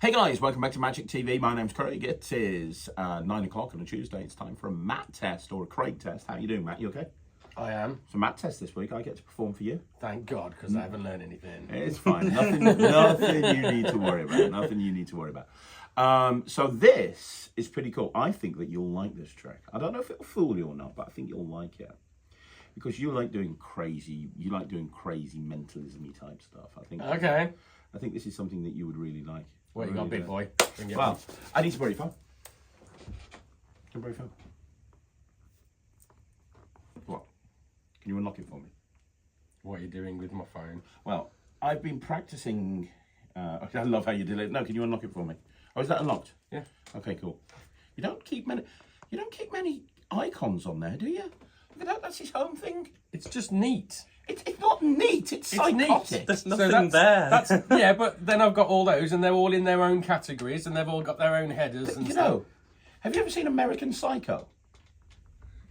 Hey guys, welcome back to Magic TV. My name's Craig. It is 9 o'clock on a Tuesday. It's time for a Matt test or a Craig test. How you doing, Matt? You okay? I am. So Matt test this week. I get to perform for you. Thank God, because I haven't learned anything. It's fine. Nothing you need to worry about. Nothing you need to worry about. So this is pretty cool. I think that you'll like this trick. I don't know if it'll fool you or not, but I think you'll like it. Because you like doing crazy mentalism-y type stuff. Okay. I think this is something that you would really like. What you got, big boy? Well, I need to borrow your phone. Can I borrow your phone? What? Can you unlock it for me? What are you doing with my phone? Well, I've been practicing. I love how you did it. No, can you unlock it for me? Oh, is that unlocked? Yeah. Okay, cool. You don't keep many icons on there, do you? Look at that. That's his home thing. It's just neat. It's not neat. It's psychotic. Neat. There's nothing there. Yeah, but then I've got all those, and they're all in their own categories, and they've all got their own headers. And you stuff. know, have you ever seen American Psycho?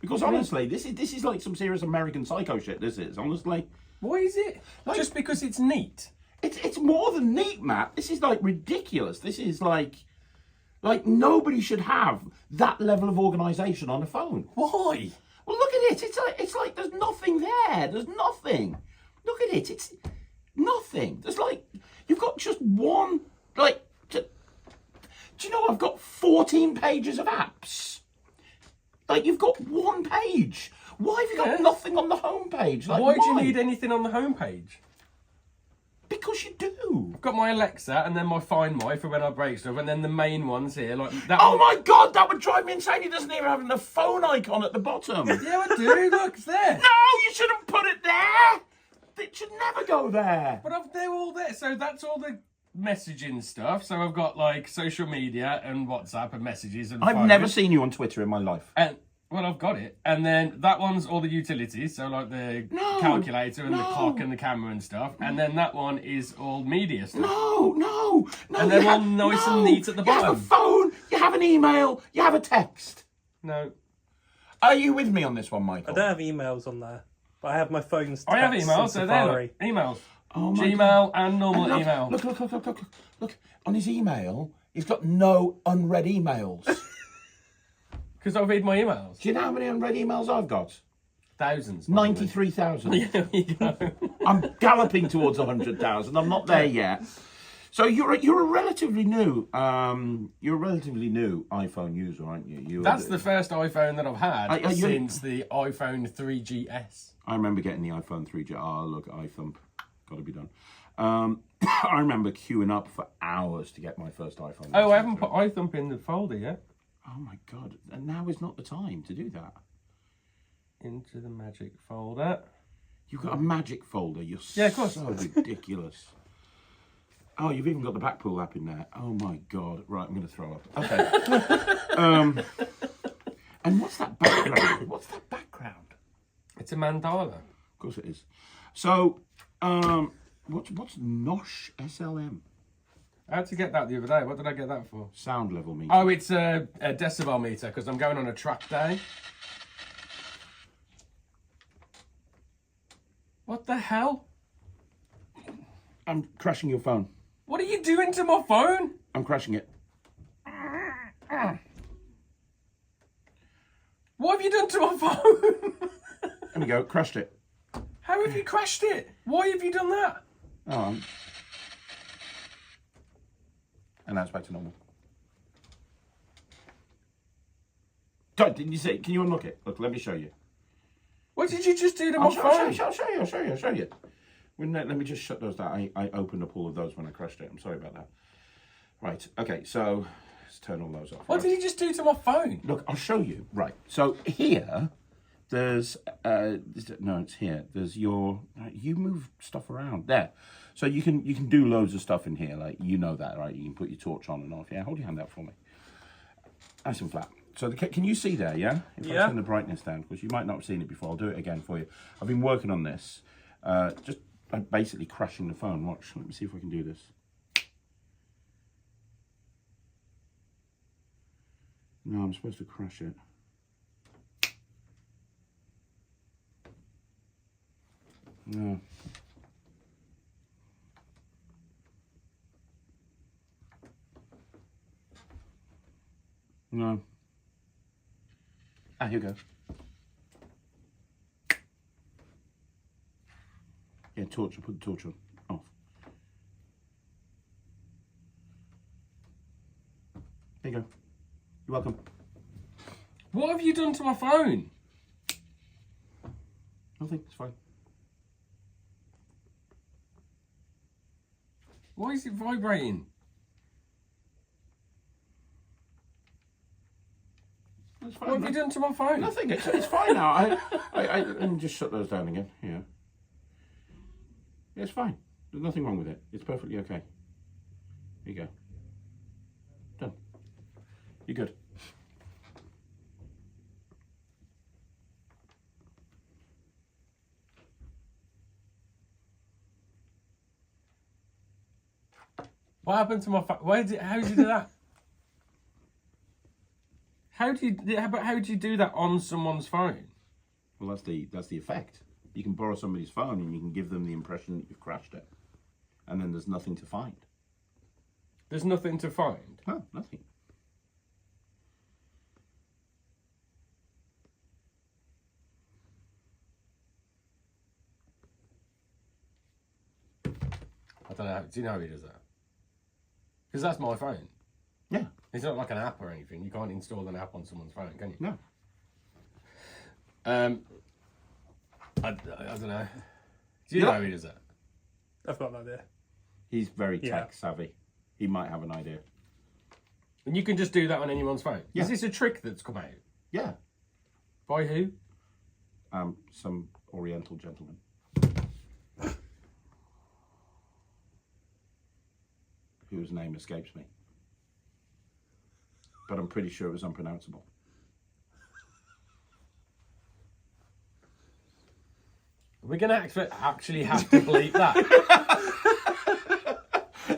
Because honestly, this is like some serious American Psycho shit. This is honestly. Why is it? Like, just because it's neat. It's more than neat, Matt. This is like ridiculous. This is like nobody should have that level of organisation on a phone. Why? Well, look at it. It's like there's nothing there. There's nothing. Look at it. It's nothing. There's you've got just one do you know I've got 14 pages of apps? You've got one page. Why have you got nothing on the homepage? Why do you need anything on the homepage? Because you do. I've got my Alexa and then my Find My for when I break stuff, and then the main ones here like that. Oh my God, that would drive me insane. He doesn't even have a phone icon at the bottom. Yeah, I do. Look, it's there. No, you shouldn't put it there. It should never go there. But they're all there. So that's all the messaging stuff. So I've got like social media and WhatsApp and messages and I've phones. never seen you on Twitter in my life. And well, I've got it. And then that one's all the utilities. So like the calculator and the clock and the camera and stuff. And then that one is all media stuff. No. And they're all nice and neat at the bottom. You have a phone, you have an email, you have a text. No. Are you with me on this one, Michael? I don't have emails on there, but I have my phone's text I have emails, so there. Safari. Look, emails. Oh my Gmail God. and normal look, email. Look. On his email, he's got no unread emails. Because I read my emails. Do you know how many unread emails I've got? Thousands. 93,000. Yeah, there you go. I'm galloping towards 100,000. I'm not there yet. So you're a relatively new iPhone user, aren't you? That's the first iPhone that I've had you- since the iPhone 3GS. I remember getting the iPhone 3G. Oh, look, iThump. Got to be done. I remember queuing up for hours to get my first iPhone. Oh, I haven't put iThump in the folder yet. Oh my God! And now is not the time to do that. Into the Magic folder. You've got a Magic folder. You're Yeah, of course. so ridiculous. Oh, you've even got the Backpool app in there. Oh my God! Right, I'm going to throw up. Okay. And what's that background? What's that background? It's a mandala. Of course it is. So, what's Nosh SLM? I had to get that the other day. What did I get that for? Sound level meter. Oh, it's a decibel meter because I'm going on a track day. What the hell? I'm crashing your phone. What are you doing to my phone? I'm crashing it. What have you done to my phone? There we go. Crashed it. How have you crashed it? Why have you done that? Oh. And now it's back to normal. Didn't you see? Can you unlock it? Look, let me show you. What did you just do to my phone? I'll show you. Let me just shut those down. I opened up all of those when I crashed it. I'm sorry about that. Right, okay, so let's turn all those off. What did you just do to my phone? Look, I'll show you. Right, so here, there's, no, it's here. There's your, you move stuff around. There. So you can do loads of stuff in here, like, you know that, right? You can put your torch on and off. Yeah, hold your hand out for me. Nice and flat. So can you see there, yeah? If I turn the brightness down, because you might not have seen it before, I'll do it again for you. I've been working on this, just basically crashing the phone. Watch, let me see if I can do this. No, I'm supposed to crash it. No. No. Ah, here you go. Yeah, torch. Put the torch on. Off. There you go. You're welcome. What have you done to my phone? Nothing. It's fine. Why is it vibrating? It's fine. What have you done to my phone? Nothing. It's fine now. Let me just shut those down again. Yeah. It's fine. There's nothing wrong with it. It's perfectly okay. Here you go. Done. You're good. What happened to my phone? How did you do that? How do you do that on someone's phone? Well, that's the effect. You can borrow somebody's phone and you can give them the impression that you've crashed it, and then there's nothing to find. There's nothing to find. No, nothing. I don't know. Do you know how he does that? Because that's my phone. Yeah. It's not like an app or anything. You can't install an app on someone's phone, can you? No. I don't know. Do you know how he does that? I've got no idea. He's very tech savvy. He might have an idea. And you can just do that on anyone's phone? Yeah. Is this a trick that's come out? Yeah. By who? Some Oriental gentleman. Whose name escapes me. But I'm pretty sure it was unpronounceable. We're going to actually have to bleep that.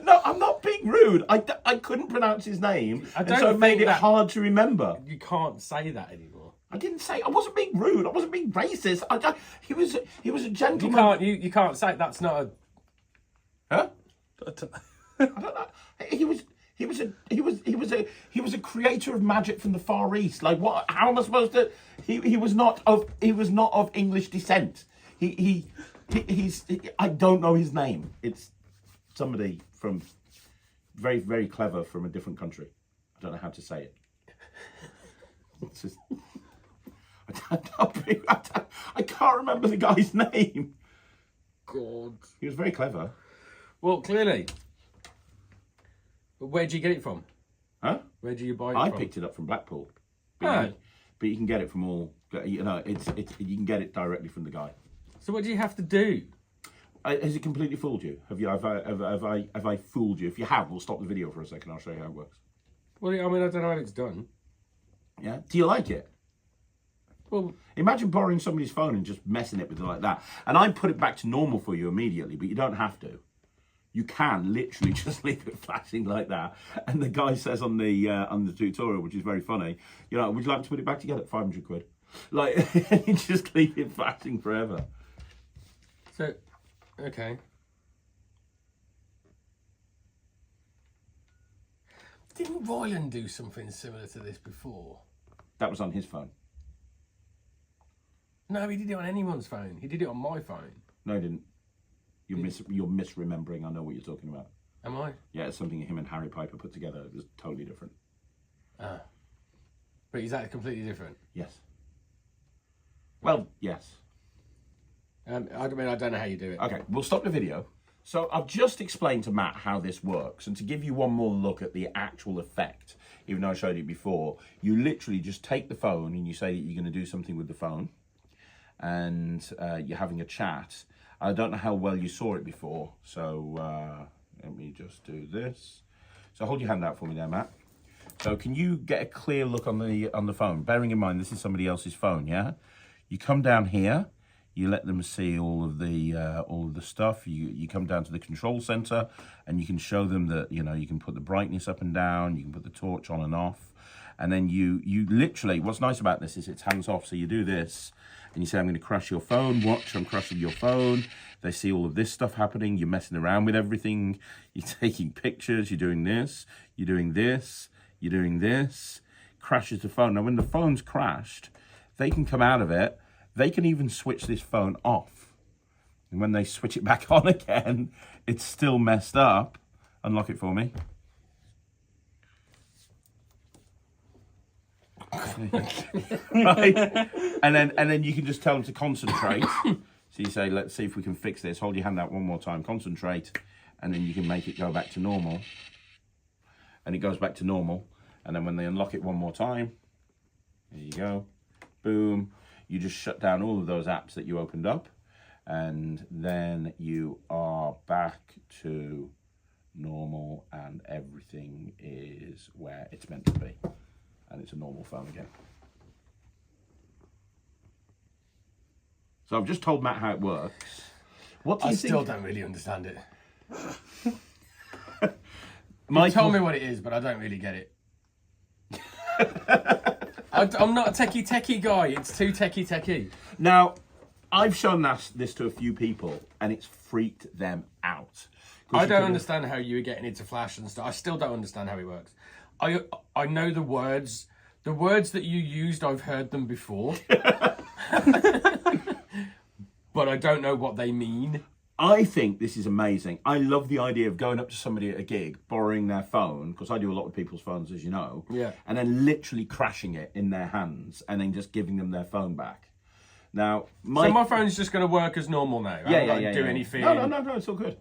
No, I'm not being rude. I couldn't pronounce his name, and so it made it hard to remember. You can't say that anymore. I didn't say. I wasn't being rude. I wasn't being racist. He was a gentleman. You can't say that's not a... Huh? I don't know. I don't know. He was a creator of magic from the Far East. Like what? How am I supposed to? He was not of English descent. He's I don't know his name. It's somebody from very, very clever from a different country. I don't know how to say it. It's just, I can't remember the guy's name. God. He was very clever. Well, clearly. But where'd you get it from? Huh? Where do you buy it I from? picked it up from Blackpool. Oh. But you can get it from all. You know, you can get it directly from the guy. So what do you have to do? Has it completely fooled you? Have I fooled you? If you have, we'll stop the video for a second. I'll show you how it works. Well, I mean, I don't know how it's done. Yeah. Do you like it? Well, imagine borrowing somebody's phone and just messing it with it like that. And I put it back to normal for you immediately, but you don't have to. You can literally just leave it flashing like that. And the guy says on the tutorial, which is very funny, you know, would you like to put it back together? 500 quid. Like, you just leave it flashing forever. So, okay. Didn't Ryland do something similar to this before? That was on his phone. No, he did it on anyone's phone. He did it on my phone. No, he didn't. You're misremembering. I know what you're talking about. Am I? Yeah, it's something him and Harry Piper put together. It was totally different. Ah. But is that completely different? Yes. Well, yes. I mean, I don't know how you do it. Okay, we'll stop the video. So I've just explained to Matt how this works, and to give you one more look at the actual effect, even though I showed you before, you literally just take the phone and you say that you're going to do something with the phone, and you're having a chat. I don't know how well you saw it before, so let me just do this. So hold your hand out for me there, Matt. So can you get a clear look on the phone? Bearing in mind this is somebody else's phone, yeah? You come down here. You let them see all of the stuff. You come down to the control center, and you can show them that, you know, you can put the brightness up and down, you can put the torch on and off, and then you literally, what's nice about this is it's hands off. So you do this, and you say, I'm going to crash your phone. Watch, I'm crashing your phone. They see all of this stuff happening. You're messing around with everything. You're taking pictures. You're doing this. You're doing this. You're doing this. crashes the phone. Now, when the phone's crashed, they can come out of it. They can even switch this phone off. And when they switch it back on again, it's still messed up. Unlock it for me. Right? And then you can just tell them to concentrate. So you say, let's see if we can fix this. Hold your hand out one more time, concentrate, and then you can make it go back to normal. And it goes back to normal. And then when they unlock it one more time, there you go, boom. You just shut down all of those apps that you opened up, and then you are back to normal, and everything is where it's meant to be. And it's a normal phone again. So I've just told Matt how it works. What do you think? I still don't really understand it. Michael, Tell me what it is, but I don't really get it. I'm not a techie guy. It's too techie. now, I've shown this to a few people, and it's freaked them out. I don't understand how you were getting into Flash and stuff. I still don't understand how it works. I know the words. The words that you used, I've heard them before. But I don't know what they mean. I think this is amazing. I love the idea of going up to somebody at a gig, borrowing their phone, because I do a lot with people's phones, as you know. Yeah. And then literally crashing it in their hands, and then just giving them their phone back. Now, So my phone's just going to work as normal now. I don't do anything. No, it's all good.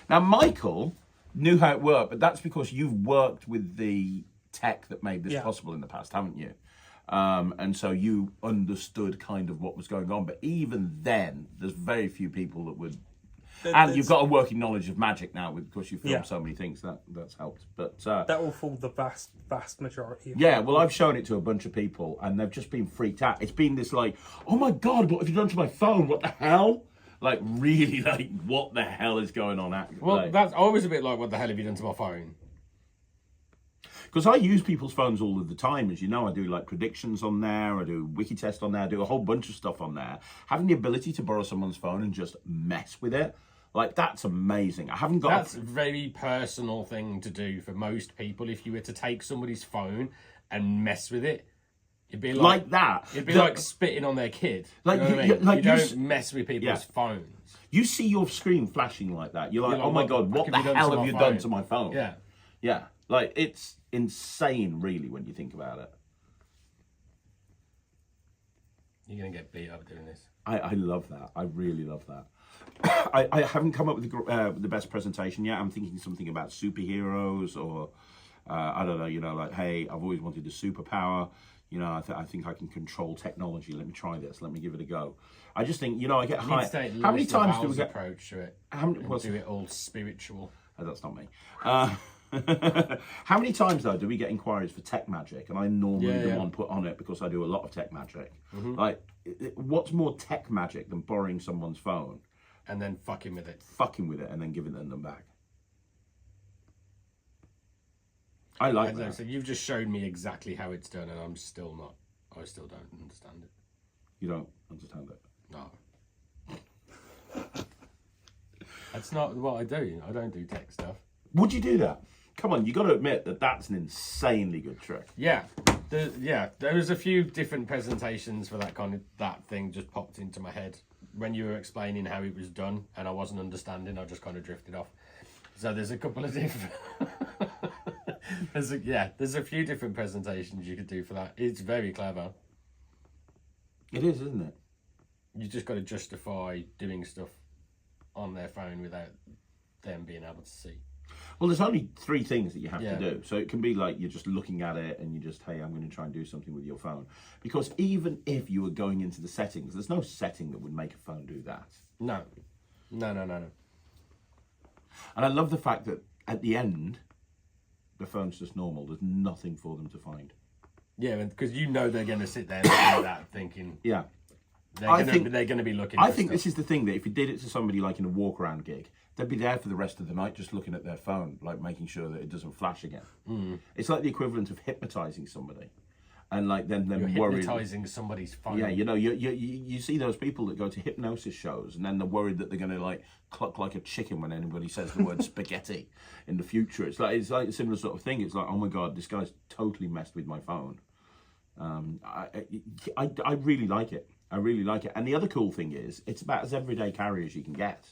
Now, Michael knew how it worked, but that's because you've worked with the tech that made this possible in the past, haven't you? And so you understood kind of what was going on. But even then, there's very few people that would. And you've got a working knowledge of magic now because you've filmed so many things. That's helped. But that will fall the vast majority. Yeah, well, I've shown it to a bunch of people, and they've just been freaked out. It's been this like, oh my God, what have you done to my phone? What the hell? Like, really, like, what the hell is going on? Well, that's always a bit like, what the hell have you done to my phone? Because I use people's phones all of the time, as you know. I do like predictions on there, I do Wikitest on there, I do a whole bunch of stuff on there. Having the ability to borrow someone's phone and just mess with it, like, that's amazing. I haven't got... That's a very personal thing to do for most people. If you were to take somebody's phone and mess with it, it'd be like that. It'd be like spitting on their kid. Like, you know what I mean? like you don't mess with people's phones. You see your screen flashing like that. You're like, oh my God, what the hell have you done to my phone? Yeah. Yeah. Like, it's insane, really, when you think about it. You're going to get beat up doing this. I love that. I really love that. I haven't come up with the best presentation yet. I'm thinking something about superheroes or, I don't know, you know, like, hey, I've always wanted a superpower. You know, I think I can control technology. Let me try this. Let me give it a go. I just think, you know, I get high. How many times do we get... approach to it? Do it all spiritual. Oh, that's not me. How many times, though, do we get inquiries for tech magic? And I normally the one put on it because I do a lot of tech magic. Like, what's more tech magic than borrowing someone's phone? And then fucking with it. Fucking with it and then giving them back. I like that. So you've just showed me exactly how it's done, and I still don't understand it. You don't understand it? No. That's not what I do. I don't do tech stuff. Would you do that? Come on, you got to admit that that's an insanely good trick. Yeah. There was a few different presentations for that thing just popped into my head when you were explaining how it was done, and I wasn't understanding. I just kind of drifted off. So there's a couple of different... there's a few different presentations you could do for that. It's very clever. It is, isn't it? You just got to justify doing stuff on their phone without them being able to see. Well, there's only 3 things that you have to do. So it can be like you're just looking at it and you just, hey, I'm going to try and do something with your phone. Because even if you were going into the settings, there's no setting that would make a phone do that. No. And I love the fact that at the end, the phone's just normal. There's nothing for them to find. Yeah, because you know they're going to sit there and look at that thinking... Yeah. They're going to be looking I think this is the thing, that if you did it to somebody like in a walk-around gig, they'd be there for the rest of the night just looking at their phone, like making sure that it doesn't flash again. It's like the equivalent of hypnotising somebody. And like then You're worried... hypnotising somebody's phone. Yeah, you know, you see those people that go to hypnosis shows and then they're worried that they're going to like cluck like a chicken when anybody says the word spaghetti in the future. It's like a similar sort of thing. It's like, oh my God, this guy's totally messed with my phone. I really like it. I really like it. And the other cool thing is, it's about as everyday carry as you can get.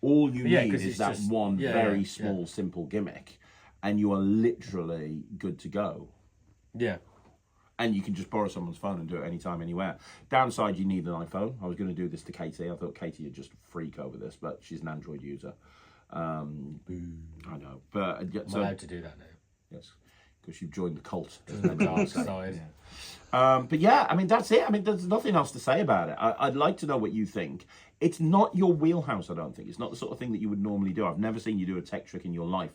All you need 'cause is it's that just- one yeah, very yeah, small, simple gimmick, and you are literally good to go. Yeah. And you can just borrow someone's phone and do it anytime, anywhere. Downside, you need an iPhone. I was going to do this to Katie. I thought Katie would just freak over this, but she's an Android user. I know, but I'm allowed to do that now. yes, because you've joined the cult. The dark side. But yeah, I mean, that's it. I mean, there's nothing else to say about it. I'd like to know what you think. It's not your wheelhouse, I don't think. It's not the sort of thing that you would normally do. I've never seen you do a tech trick in your life.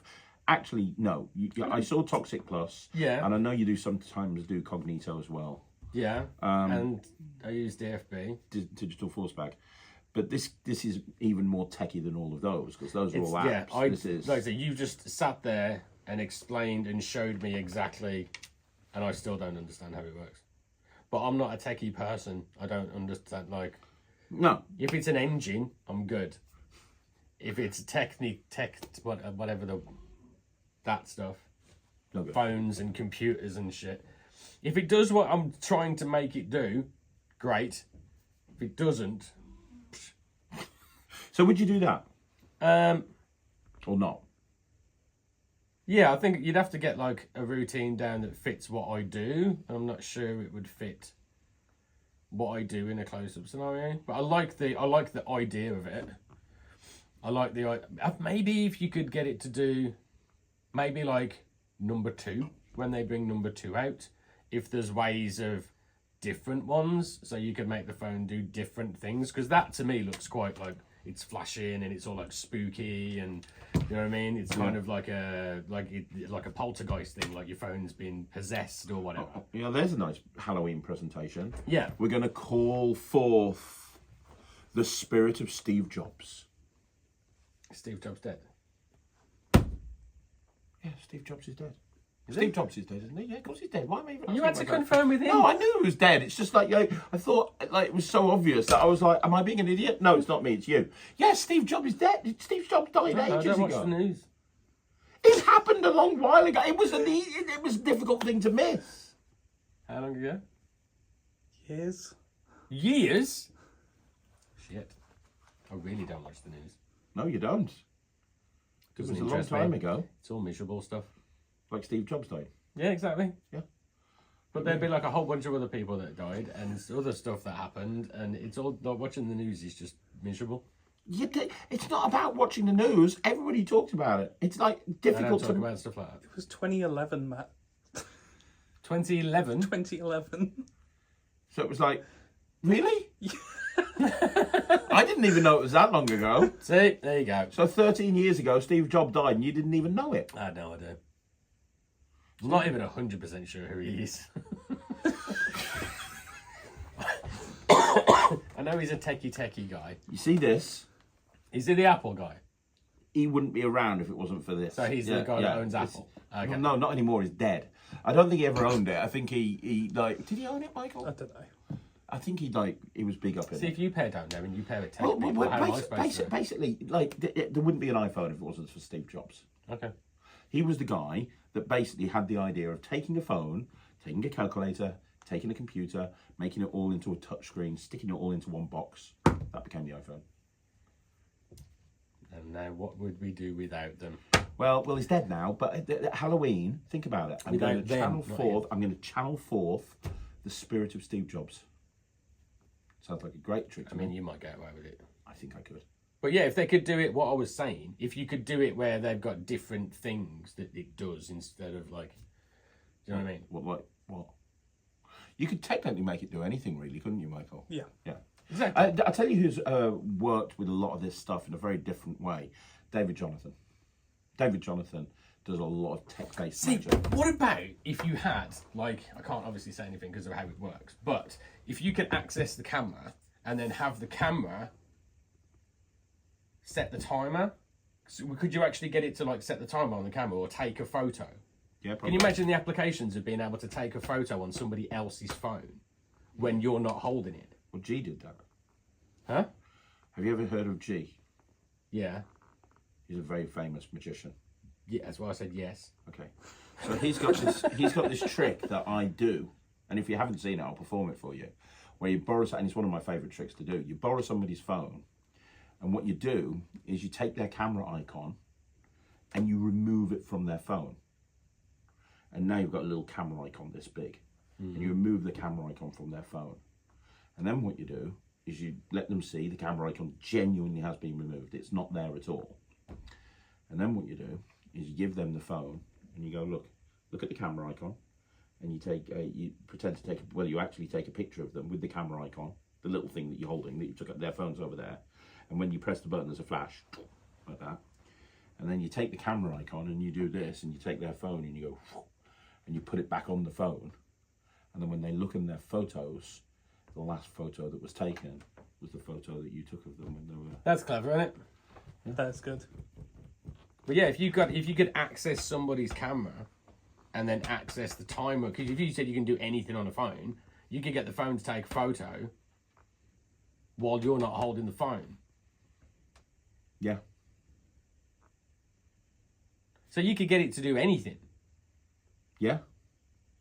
Actually, no. I saw Toxic Plus. Yeah. And I know you do sometimes do Cognito as well. Yeah. And I use DFB. Digital Force Bag. But this is even more techie than all of those, because those are all apps. Yeah, This is... like I say, you just sat there and explained and showed me exactly, and I still don't understand how it works. But I'm not a techie person. I don't understand, like... No. If it's an engine, I'm good. If it's whatever that stuff, No good. phones and computers and shit. If it does what I'm trying to make it do, great. If it doesn't, So would you do that? Or not? yeah, I think you'd have to get like a routine down that fits what I do. I'm not sure it would fit what I do in a close-up scenario, but I like the idea of it. I like the maybe if you could get it to do maybe like number 2 when they bring number 2 out. If there's ways of different ones, so you could make the phone do different things, because that to me looks quite like it's flashing and it's all like spooky, and you know what I mean. It's kind of like a poltergeist thing, like your phone's been possessed or whatever. Yeah, there's a nice Halloween presentation. Yeah, We're going to call forth the spirit of Steve Jobs. Steve Jobs dead. Yeah, Steve Jobs is dead. Steve Jobs is dead, isn't he? Yeah, of course he's dead. Why am I even You asking had to about that? confirm with him. No, I knew he was dead. It's just like, I thought like it was so obvious that I was like, am I being an idiot? No, it's not me, it's you. Yeah, Steve Jobs is dead. Steve Jobs died I ages don't watch ago. the news. It happened a long while ago. It was a difficult thing to miss. How long ago? Years. Years? Shit. I really don't watch the news. No, you don't. It was a long time ago. It's all miserable stuff. Like Steve Jobs died. Yeah, exactly. Yeah. But there'd be like a whole bunch of other people that died and other stuff that happened, and it's all like watching the news is just miserable. It's not about watching the news. Everybody talks about it. It's like I don't difficult talk to. about stuff like that. It was 2011, Matt. 2011. 2011. So it was like, really? I didn't even know it was that long ago. See, there you go. So 13 years ago, Steve Jobs died, and you didn't even know it. I had no idea. I'm not even 100% sure who he is. I know he's a techie guy. You see this? Is he the Apple guy? He wouldn't be around if it wasn't for this. So he's the guy that owns Apple. Okay. No, not anymore. He's dead. I don't think he ever owned it. I think he like. Did he own it, Michael? I don't know. I think he was big up in See, it. if you pair down there and you pair it Well, technically, how am I supposed to? basically, like there wouldn't be an iPhone if it wasn't for Steve Jobs. Okay. He was the guy that basically had the idea of taking a phone, taking a calculator, taking a computer, making it all into a touchscreen, sticking it all into one box. That became the iPhone. And now what would we do without them? Well, he's dead now. But at Halloween, think about it. I'm going to Without them, channel not forth. I'm going to channel forth the spirit of Steve Jobs. Sounds like a great trick. I mean, you might get away with it. I think I could. But yeah, if they could do it, what I was saying, if you could do it where they've got different things that it does instead of like, do you know what I mean? What? You could technically make it do anything, really, couldn't you, Michael? Yeah. Yeah. Exactly. I'll tell you who's worked with a lot of this stuff in a very different way. David Jonathan. David Jonathan does a lot of tech-based See, magic. what about if you had, like, I can't obviously say anything because of how it works, but if you could access the camera and then have the camera set the timer, so could you actually get it to like set the timer on the camera or take a photo? Yeah, Can probably. you imagine the applications of being able to take a photo on somebody else's phone when you're not holding it? Well, G did that. Huh? Have you ever heard of G? Yeah. He's a very famous magician. Yeah, that's why I said yes. Okay. So he's got this trick that I do And if you haven't seen it, I'll perform it for you. Where you borrow, and it's one of my favourite tricks to do. You borrow somebody's phone, and what you do is you take their camera icon and you remove it from their phone. And now you've got a little camera icon this big. And you remove the camera icon from their phone. And then what you do is you let them see the camera icon genuinely has been removed. It's not there at all. And then what you do is you give them the phone and you go, look at the camera icon. And you take, you pretend to take, well, you actually take a picture of them with the camera icon, the little thing that you're holding, that you took up, their phone's over there. And when you press the button, there's a flash, like that. And then you take the camera icon and you do this, and you take their phone and you go, and you put it back on the phone. And then when they look in their photos, the last photo that was taken was the photo that you took of them when they were... That's clever, isn't it? That's good. But yeah, if you could access somebody's camera and then access the timer, because if you said you can do anything on a phone, you could get the phone to take a photo while you're not holding the phone. Yeah. So you could get it to do anything. Yeah.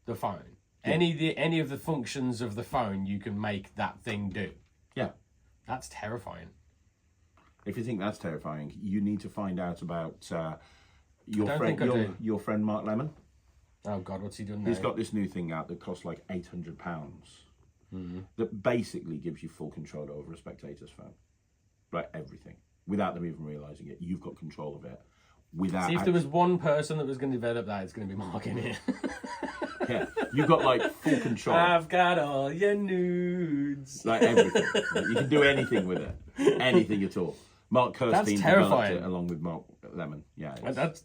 The phone. Yeah. Any of the functions of the phone you can make that thing do. Yeah. That's terrifying. If you think that's terrifying, you need to find out about your friend Mark Lemon. Oh God, what's he done now? He's got this new thing out that costs like £800 that basically gives you full control over a spectator's phone. Like everything. Without them even realising it. You've got control of it. Without See, if there was one person that was going to develop that, it's going to be Mark in it. Yeah, you've got like full control. I've got all your nudes. Like everything. Like, you can do anything with it. Anything at all. Mark Kirstein developed it along with Mark Lemon. Yeah. That's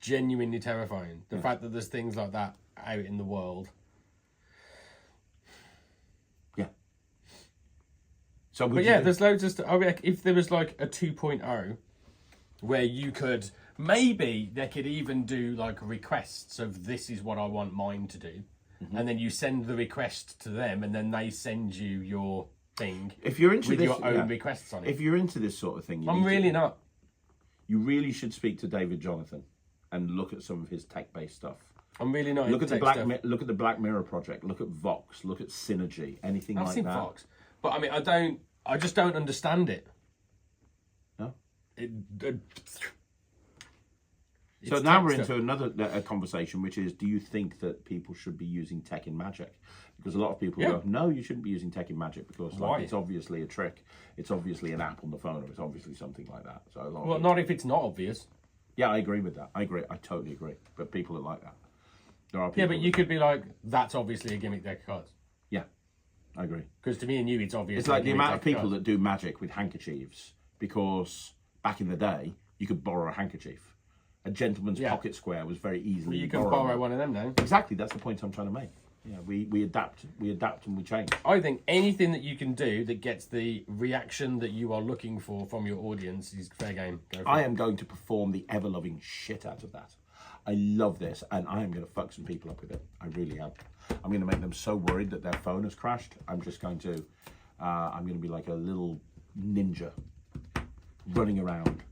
genuinely terrifying. The fact that there's things like that out in the world. Yeah. So, but yeah, there's loads of stuff. I mean, if there was like a 2.0 where you could, maybe they could even do like requests of this is what I want mine to do. And then you send the request to them and then they send you your thing if you're into with this, your own requests on it. If you're into this sort of thing, I'm really not. You really should speak to David Jonathan and look at some of his tech-based stuff. I'm really not. Look at the look at the Black Mirror project. Look at Vox. Look at Synergy. Anything I've like seen that. Vox, but I mean, I just don't understand it. No. So It's now we're tech into another conversation, which is: do you think that people should be using tech in Magic? Because a lot of people go, no, you shouldn't be using tech in Magic because like, it's obviously a trick. It's obviously an app on the phone, or it's obviously something like that. So a lot Well, not if it's not obvious. Yeah, I agree with that. I agree. I totally agree. But people are like that. There are people. Yeah, but you could be like, that's obviously a gimmick deck of cards. Yeah, I agree. Because to me and you, it's obvious. It's like the amount of people that do magic with handkerchiefs, because back in the day, you could borrow a handkerchief. A gentleman's pocket square was very easily. Well, you can borrow one of them now. Exactly, that's the point I'm trying to make. Yeah, we adapt and we change. I think anything that you can do that gets the reaction that you are looking for from your audience is fair game. Go for I it. am going to perform the ever-loving shit out of that. I love this, and I am going to fuck some people up with it. I really am. I'm going to make them so worried that their phone has crashed. I'm just going to, I'm going to be like a little ninja running around,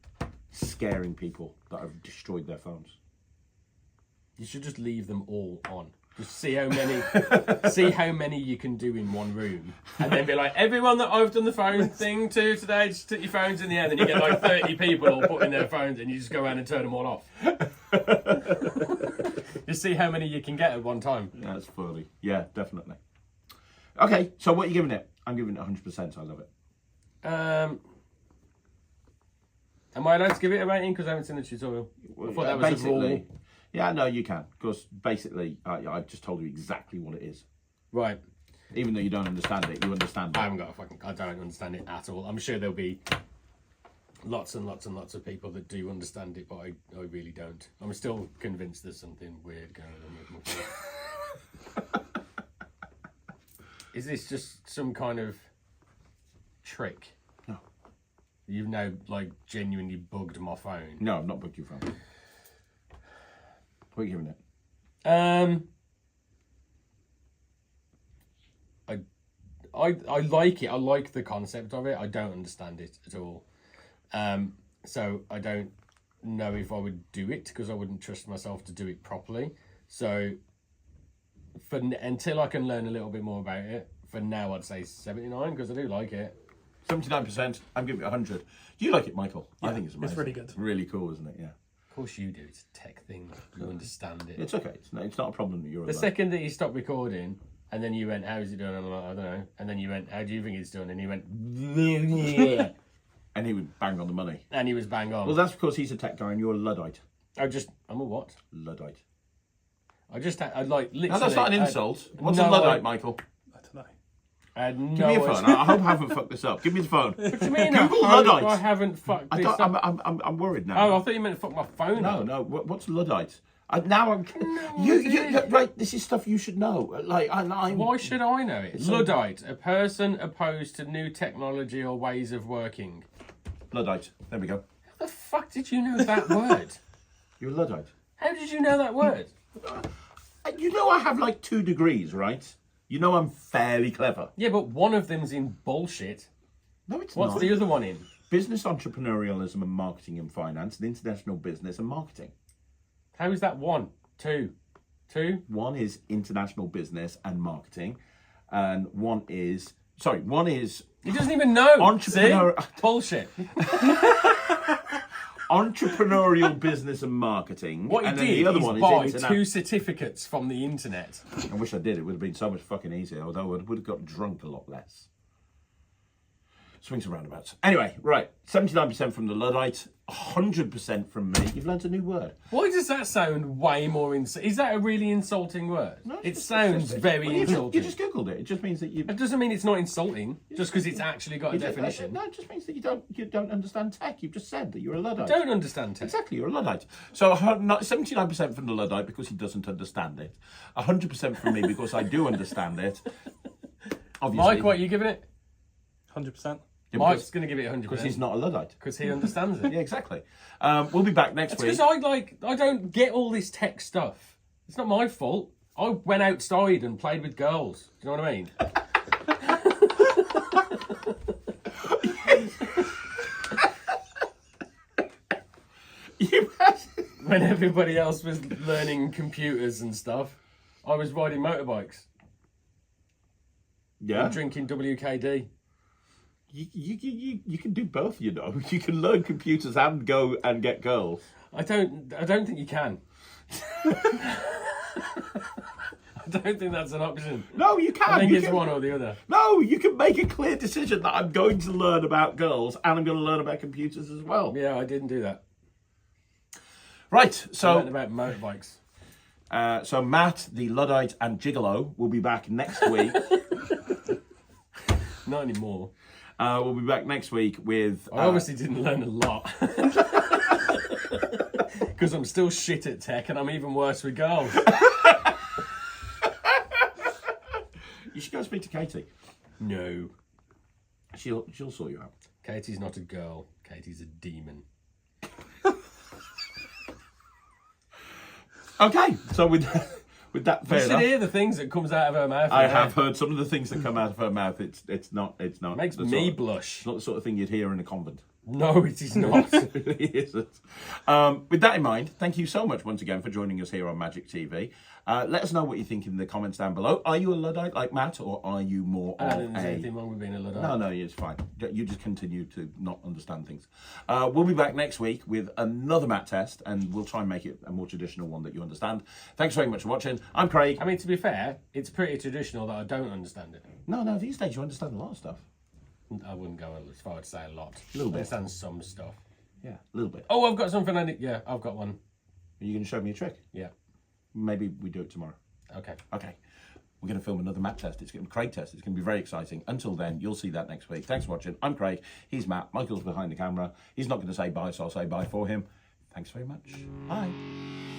scaring people that have destroyed their phones. You should just leave them all on. Just see how many you can do in one room, and then be like, everyone that I've done the phone thing to today, just put your phones in the air. Then you get like 30 people all putting their phones, and you just go around and turn them all off. Just see how many you can get at one time. Yeah, that's funny. Yeah, definitely. Okay, so what are you giving it? I'm giving it 100%. I love it. Am I allowed to give it a rating because I haven't seen the tutorial? I thought that was basically, a raw. yeah, no, you can, because basically, I just told you exactly what it is. Right. Even though you don't understand it, you understand it. I don't understand it at all. I'm sure there'll be lots and lots and lots of people that do understand it, but I really don't. I'm still convinced there's something weird going on with my phone. Is this just some kind of trick? No. You've now like genuinely bugged my phone. No, I've not booked your phone. What are you giving it? I like it. I like the concept of it. I don't understand it at all. So I don't know if I would do it because I wouldn't trust myself to do it properly. So until I can learn a little bit more about it. For now, I'd say 79 because I do like it. 79%. I'm giving it 100. Do you like it, Michael? I think it's amazing. It's really good. Really cool, isn't it? Yeah. Of course you do. It's a tech thing. You understand it. It's okay. It's not a problem that you're The alone. second that you stopped recording, and then you went, "How is it doing?" And I'm like, "I don't know." And then you went, "How do you think it's done?" And he went, "Yeah," And he would bang on the money. and he was bang on. Well, that's because he's a tech guy and you're a Luddite. I'm a what? Luddite. I like literally. Now, that's not an insult. What's no a Luddite, I- Michael? I don't know. I had no Give me your phone. idea. I hope I haven't fucked this up. Give me the phone. What do you mean? Google I hope Luddite. I haven't fucked this up. I'm worried now. Oh, I thought you meant fuck my phone No, up. no. What's Luddite? Now I'm. Right. This is stuff you should know. Like I'm. Why should I know it? It's Luddite, a person opposed to new technology or ways of working. Luddite. There we go. How the fuck did you know that word? You're a Luddite. How did you know that word? You know I have like 2 degrees, right? You know I'm fairly clever. Yeah, but one of them's in bullshit. No, it's What's not. the other one in? Business entrepreneurialism and marketing and finance, and international business and marketing. How is that one? Two? One is international business and marketing, and one is He doesn't even know. Entrepreneur- See? Bullshit. entrepreneurial business and marketing. What he and then did the other is one buy is 2 certificates from the internet. I wish I did. It would have been so much fucking easier, although I would have got drunk a lot less. Swings and roundabouts. Anyway, right. 79% from the Luddite, 100% from me. You've learnt a new word. Why does that sound way more insulting? Is that a really insulting word? No, It sounds very well, insulting. You just Googled it. It just means that you... It doesn't mean it's not insulting, just because it's actually got a definition. No, it just means that you don't understand tech. You've just said that you're a Luddite. Don't understand tech. Exactly, you're a Luddite. So 79% from the Luddite because he doesn't understand it. 100% from me because I do understand it. Obviously. Mike, what are you giving it? 100%. Yeah, Mike's going to give it 100%. because he's not a Luddite. Because he understands it. Yeah, exactly. We'll be back next week. Because I don't get all this tech stuff. It's not my fault. I went outside and played with girls. Do you know what I mean? When everybody else was learning computers and stuff, I was riding motorbikes Yeah. and drinking WKD. You can do both, you know. You can learn computers and go and get girls. I don't think you can. I don't think that's an option. No, you can. I think You it's can- one or the other. No, you can make a clear decision that I'm going to learn about girls and I'm going to learn about computers as well. Yeah, I didn't do that. Right, I learned so about motorbikes. so Matt, the Luddite and Gigolo will be back next week. Not anymore. We'll be back next week with... I obviously didn't learn a lot. Because I'm still shit at tech and I'm even worse with girls. You should go speak to Katie. No. She'll sort you out. Katie's not a girl. Katie's a demon. Okay, so with that You fair should enough. hear the things that comes out of her mouth. I yeah. have heard some of the things that come out of her mouth. It's not. Makes the me sort of- blush. It's not the sort of thing you'd hear in a convent. No, it is not. It really isn't. With that in mind, thank you so much once again for joining us here on Magic TV. Let us know what you think in the comments down below. Are you a Luddite like Matt, or are you more I don't of think there's a... anything wrong with being a Luddite. No, it's fine. You just continue to not understand things. We'll be back next week with another Matt test, and we'll try and make it a more traditional one that you understand. Thanks very much for watching. I'm Craig. I mean, to be fair, it's pretty traditional that I don't understand it. No, these days you understand a lot of stuff. I wouldn't go as far to say a lot. A little bit. I understand some stuff. Yeah, a little bit. Oh, I've got something I need. Yeah, I've got one. Are you going to show me a trick? Yeah. Maybe we do it tomorrow. Okay. Okay. We're going to film another Matt test. It's going to be Craig test. It's going to be very exciting. Until then, you'll see that next week. Thanks for watching. I'm Craig. He's Matt. Michael's behind the camera. He's not going to say bye, so I'll say bye for him. Thanks very much. Bye.